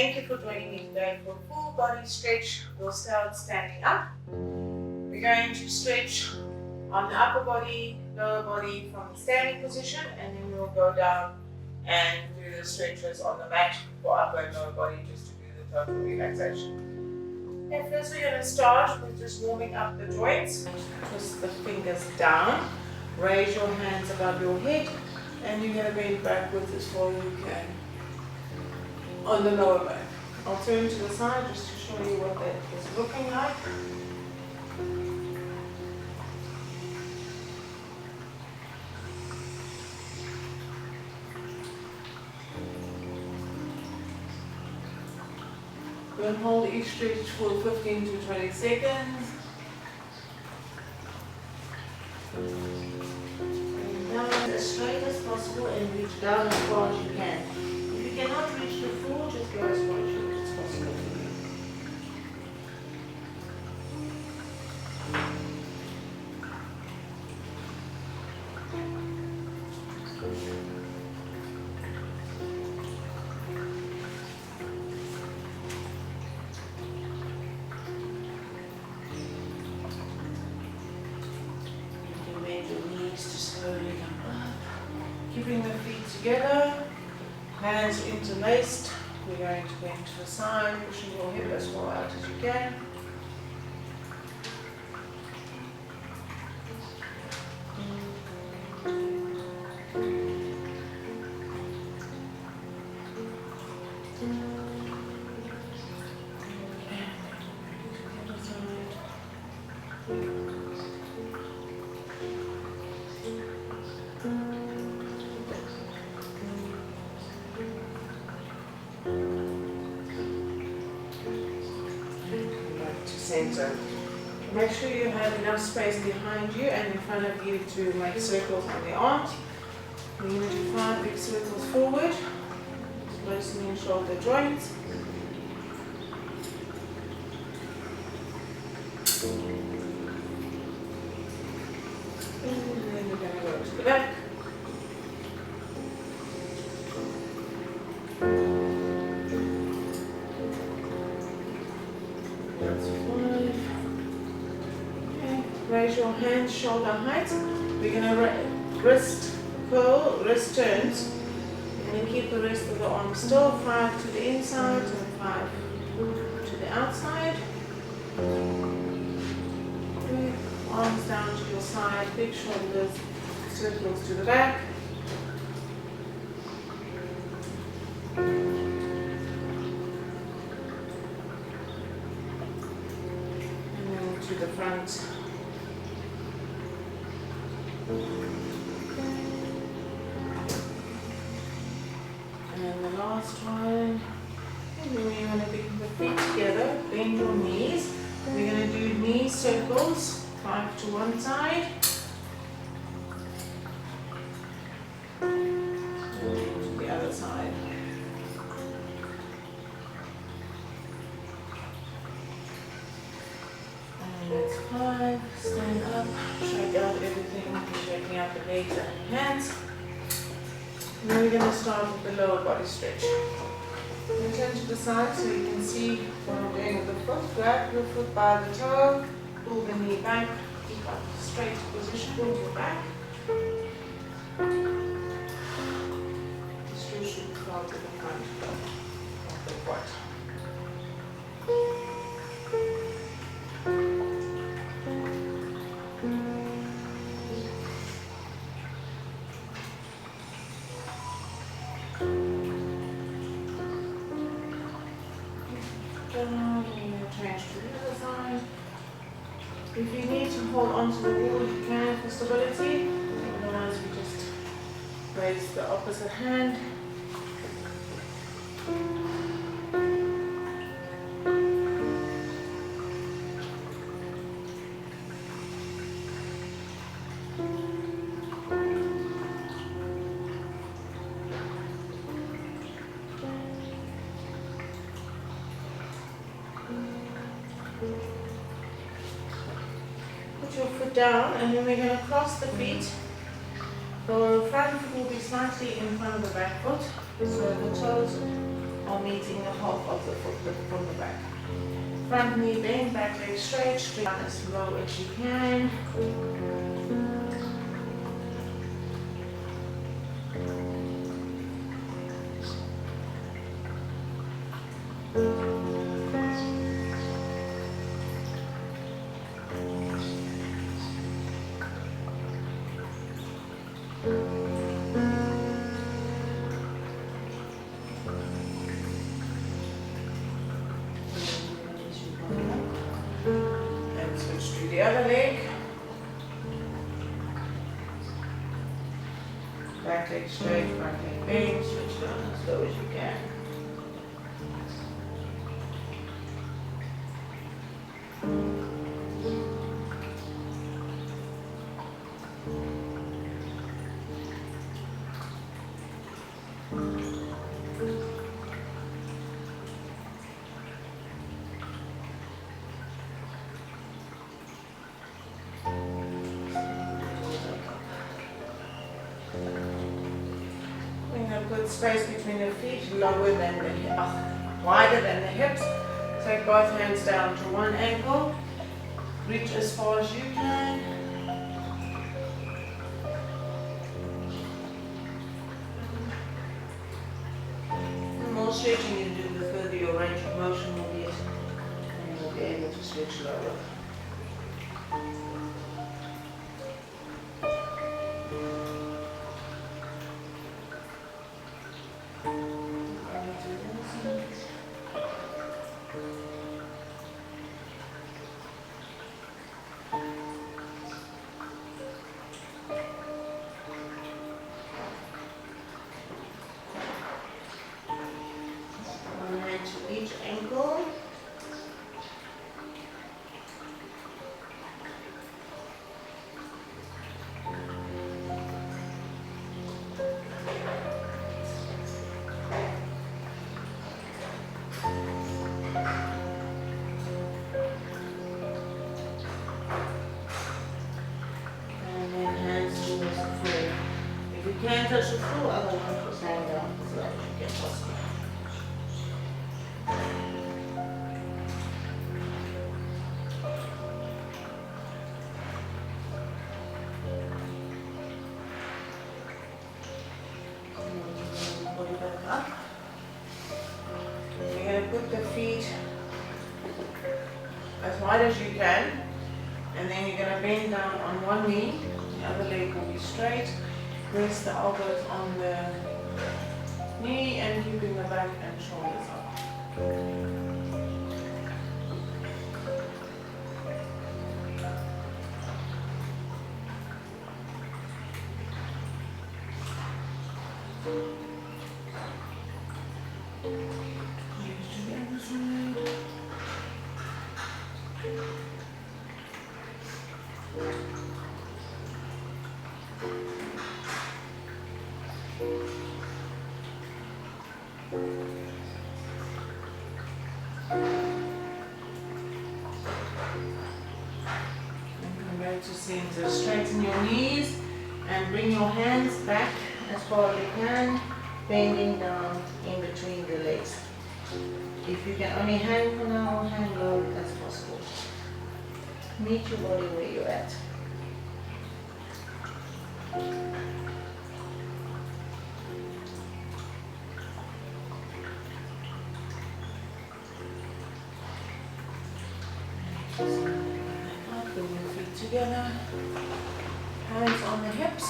Thank you for joining me today for full body stretch. We'll start standing up. We're going to stretch on the upper body, lower body from the standing position, and then we'll go down and do the stretches on the mat for upper and lower body just to do the total relaxation. Okay, first we're going to start with just warming up the joints. Twist the fingers down, raise your hands above your head, and you're going to bend backwards as far as you can on the lower back. I'll turn to the side just to show you what that is looking like. We'll hold each stretch for 15 to 20 seconds. Bring down as straight as possible and reach down as far as you can. If you cannot reach the floor, just go as far as possible. Keeping the feet together, hands interlaced. We're going to bend to the side, pushing your hip as far out as you can. Center. Make sure you have enough space behind you and in front of you to make circles on the arms. We're going to do 5 big circles forward, loosening your shoulder joints. And then we're going to go to the back. Raise your hands shoulder height. We're going to wrist curl, wrist turns, and then keep the rest of the arm still. 5 to the inside and 5 to the outside. Okay. Arms down to your side, big shoulders, circles to the back. And then to the front. And the last one, and then we're going to bring the feet together, bend your knees. We're going to do knee circles, 5 to one side, and to the other side. And that's 5, stand up, shake out everything, shaking out the legs and hands. And then we're going to start with the lower body stretch. Then turn to the side so you can see what I'm doing with the foot. Grab your foot by the toe, pull the knee back, keep up straight position, pull your back. The stretch should fall to the front of the quad. If you need to hold onto the wall, you can for stability. Otherwise, we just raise the opposite hand. Put your foot down, and then we're going to cross the feet. The front foot will be slightly in front of the back foot, so the toes or meeting the half of the foot from the back. Front knee bend, back leg straight, straight down as low as you can. And switch to the other leg. Back leg straight, front leg bend, switch down as low as you can. Good space between your feet, lower than the wider than the hips. Take both hands down to one ankle. Reach as far as you can. The more stretching you do, the further your range of motion will get, and you'll be able to stretch lower. To each ankle. And then hands towards the floor. If you can't touch the floor, otherwise just hang down as low as you can possibly. Up. You're going to put the feet as wide as you can, and then you're going to bend down on one knee, the other leg will be straight. Rest the elbows on the knee and keeping the back and shoulders up. To center, straighten your knees and bring your hands back as far as you can, bending down in between the legs. If you can only hang for now, hang low as possible. Meet your body where you're at. Bring your feet together, hands on the hips,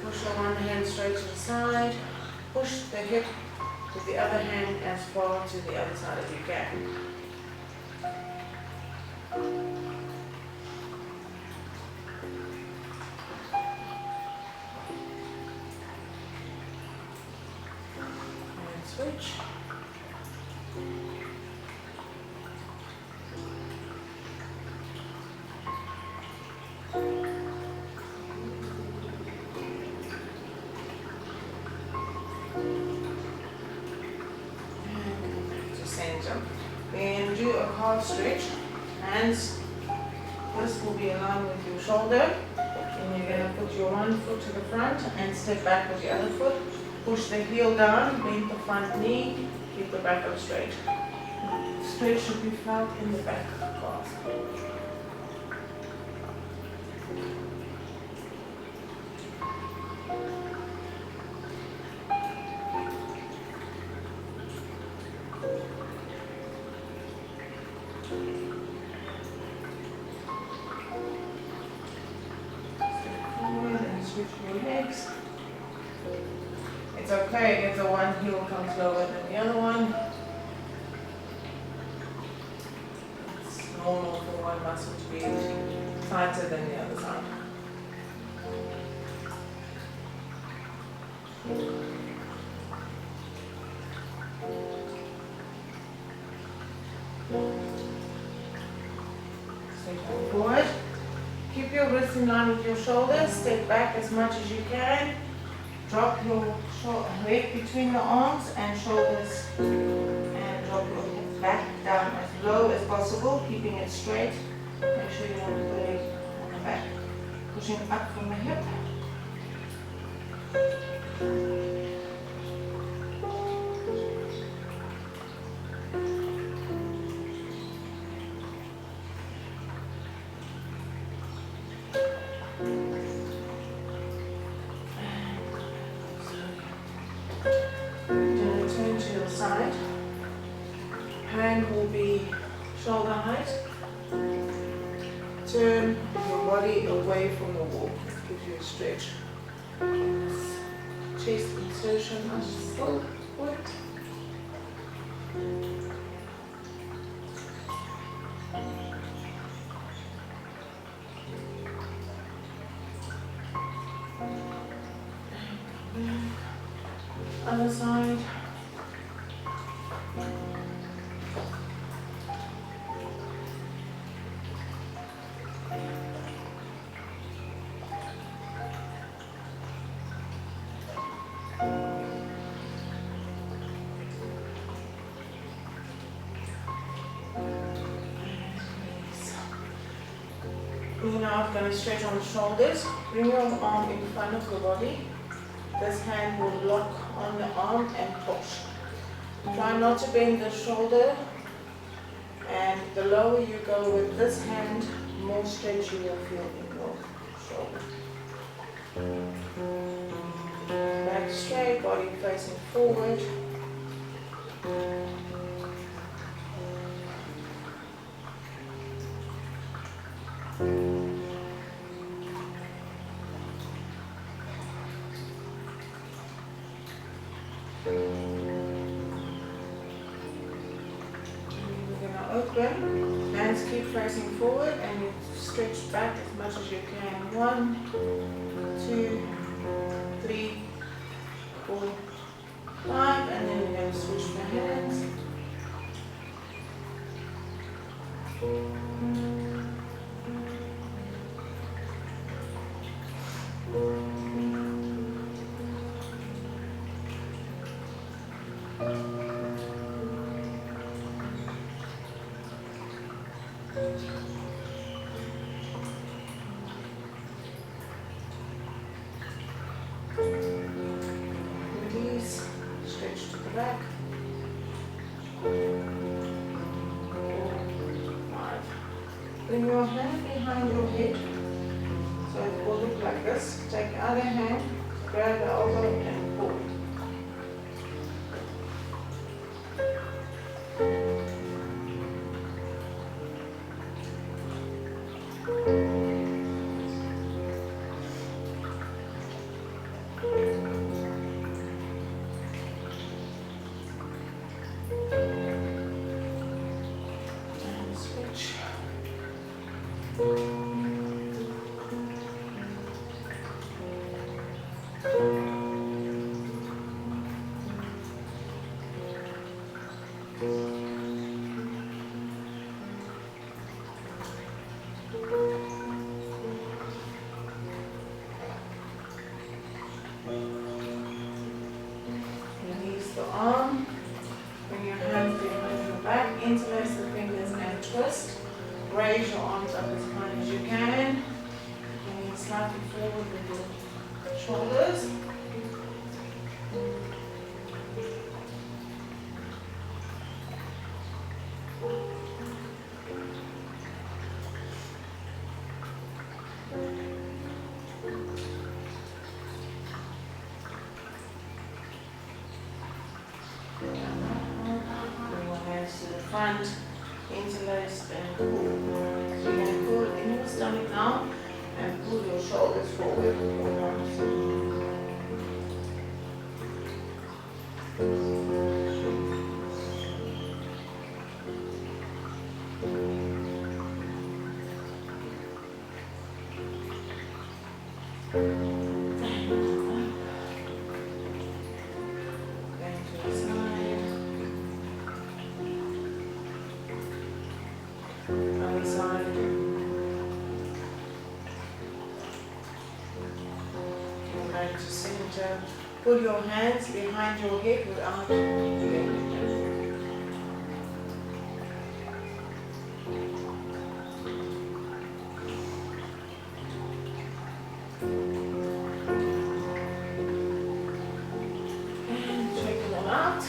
push your one hand straight to the side, push the hip with the other hand as far to the other side as you can. And switch. Then do a calf stretch. Hands, this will be aligned with your shoulder. And you're going to put your one foot to the front and step back with the other foot. Push the heel down, bend the front knee, keep the back up straight. Stretch should be felt in the back calf. Step forward and switch your legs. It's okay if the one heel comes lower than the other one. It's normal for one muscle to be tighter than the other side. Step forward. Keep your wrists in line with your shoulders. Step back as much as you can. Drop your head between the arms and shoulders and drop your head back down as low as possible, keeping it straight. Make sure you want the leg on the back. Pushing up from the hip. Turn to your side. Hand will be shoulder height. Turn your body away from the wall. It gives you a stretch. Chest insertion as still good. Other side. We're now going to stretch on the shoulders. Bring your arm in front of your body. This hand will lock on the arm and push. Try not to bend the shoulder, and the lower you go with this hand, more stretch you will feel in your shoulder. Back straight, body facing forward. Open, hands keep facing forward, and you stretch back as much as you can. 1, 2, 3, 4, 5, and then you're going to switch the hands. Release, stretch to the back. 4, 5. Bring your hand behind your head, so it will look like this. Take the other hand, grab the elbow and pull. Release the arm. Bring your hands behind your back. Interlace the fingers and twist. Raise your arms up as high as you can. Bring slightly forward with your shoulders. front, interlace and pull. So you're going to pull in your stomach now and pull your shoulders forward. To center. Pull your hands behind your head without letting them. And shake them out.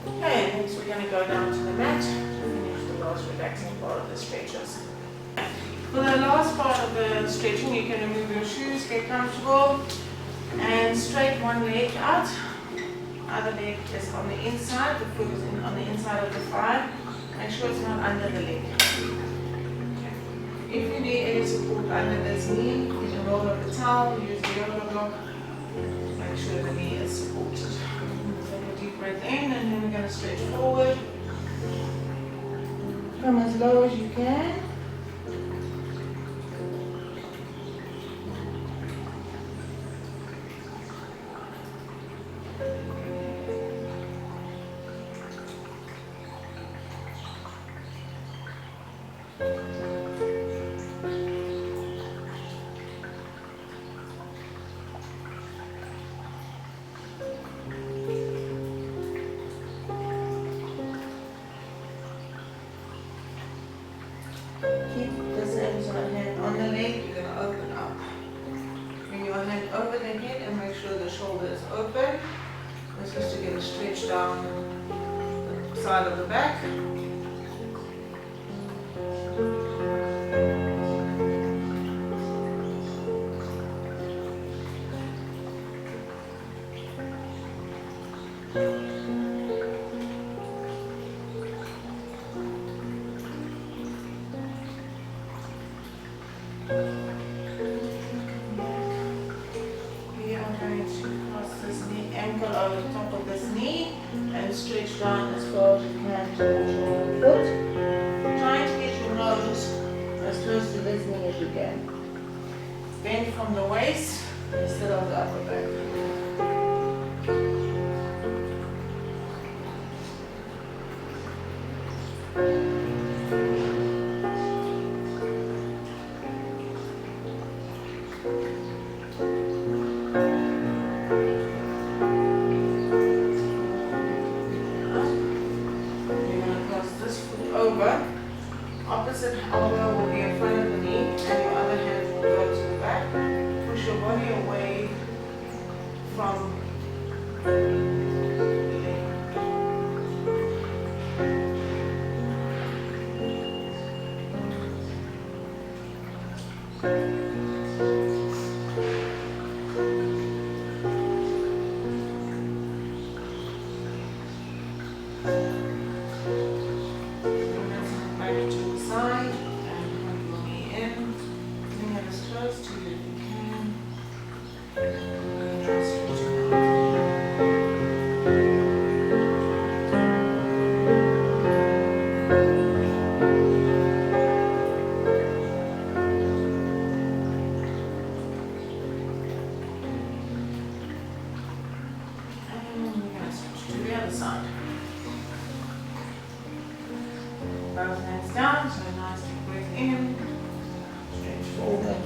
Okay, next we're going to go down to the mat to finish the last relaxing part of the stretches. For the last part of the stretching, you can remove your shoes, get comfortable, and straight one leg out. Other leg is on the inside, the foot is on the inside of the thigh. Make sure it's not under the leg. Okay. If you need any support under this knee, you can roll up the towel, use the yoga block. Make sure the knee is supported. Take a deep breath in, and then we're going to stretch forward. Come as low as you can. Keep the same sort of hand on the leg, you're going to open up. Bring your hand over the head and make sure the shoulder is open. This is to get a stretch down the side of the back. Over the top of this knee and stretch down as far as you can towards your foot. Trying to get your nose as close to this knee as you can. Bend from the waist instead of the upper back. Over, opposite elbow will be in front of the knee and your other hand will go to the back. Push your body away from the leg. Side. Both hands down, so nice deep breath in, stretch forward.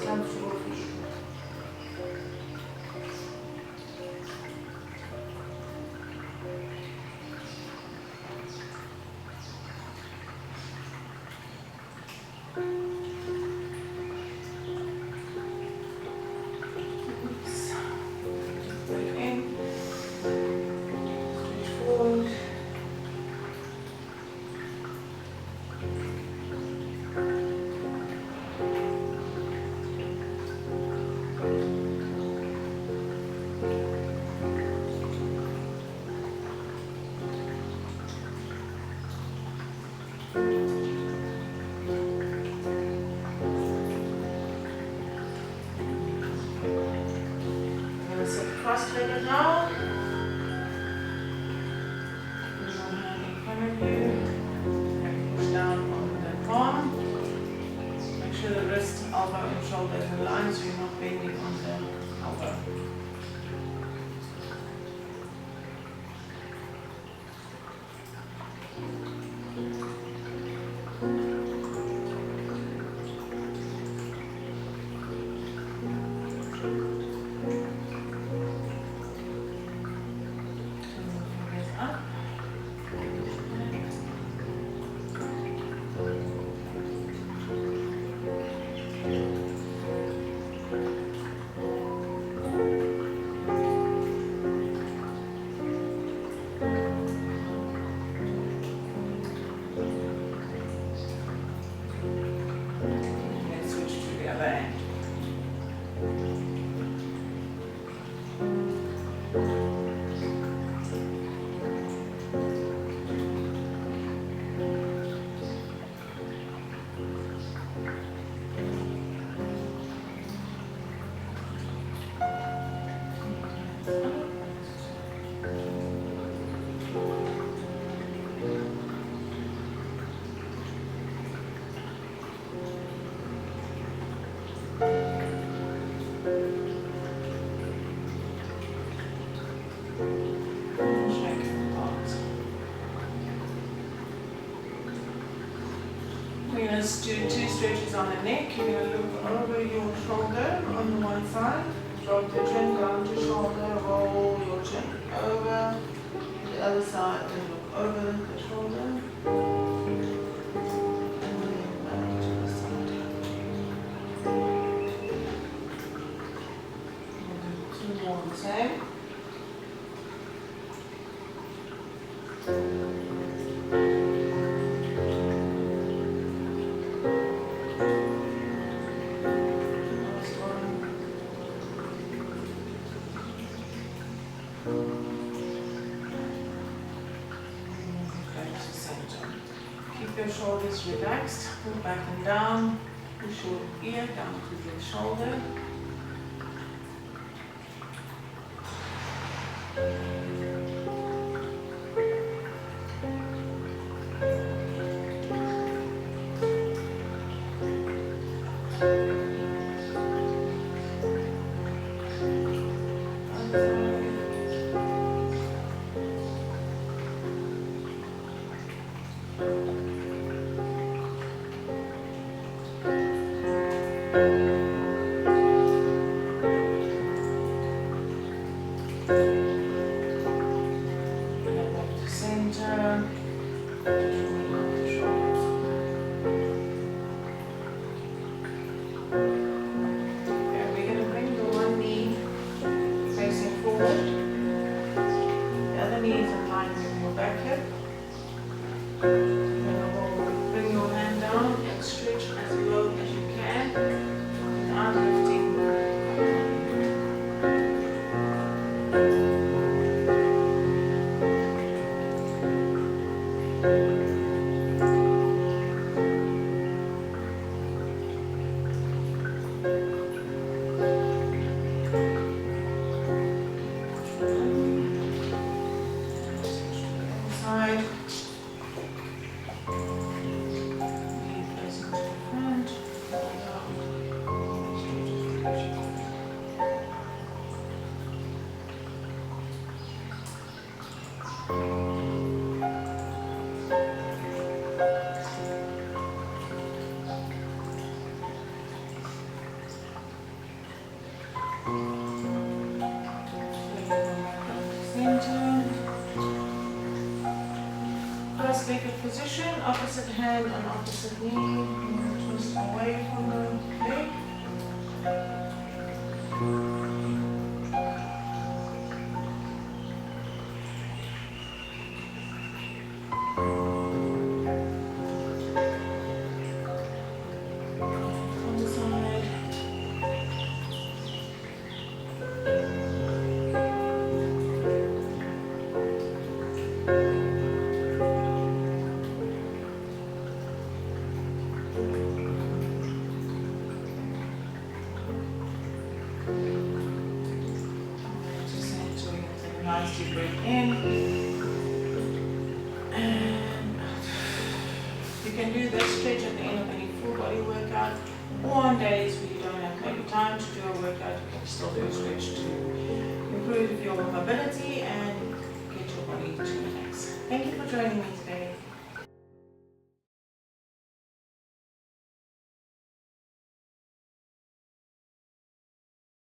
Comfortable for you. Breathe in, stretch forward. Cross-legged now. Put one hand in front of you and push down on the palm. Make sure the wrist, elbow and shoulder is aligned so you're not bending on the elbow. Let's do 2 stretches on the neck. You're going to look over your shoulder on the one side, drop the chin down to shoulder, roll your chin over the other side and look over the shoulder. And then back to the side. We'll do 2 more the same. Keep your shoulders relaxed, pull back and down, push your ear down to the shoulder. Forward. Cross legged position, opposite hand on opposite knee, twist away from the leg. On the side. Nice deep breath in, and you can do this stretch at the end of any full body workout, or on days where you don't have maybe time to do a workout, you can still do a stretch to improve your mobility and get your body to relax. Thank you for joining me today.